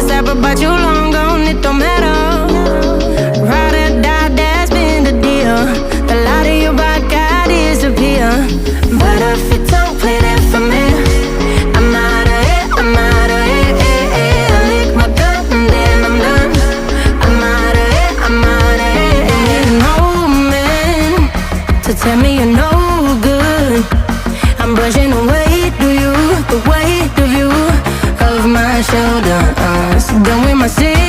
this type about you long gone, it don't matter. Ride or die, that's been the deal. The light of your body got disappear. But if you don't play that for me, I'm out of it, I'm out of it. I lick my gun and then I'm done. I'm out of it, I'm out of it. No man to tell me you're no good. I'm brushing away the weight of you, of my shoulders. Done with my city.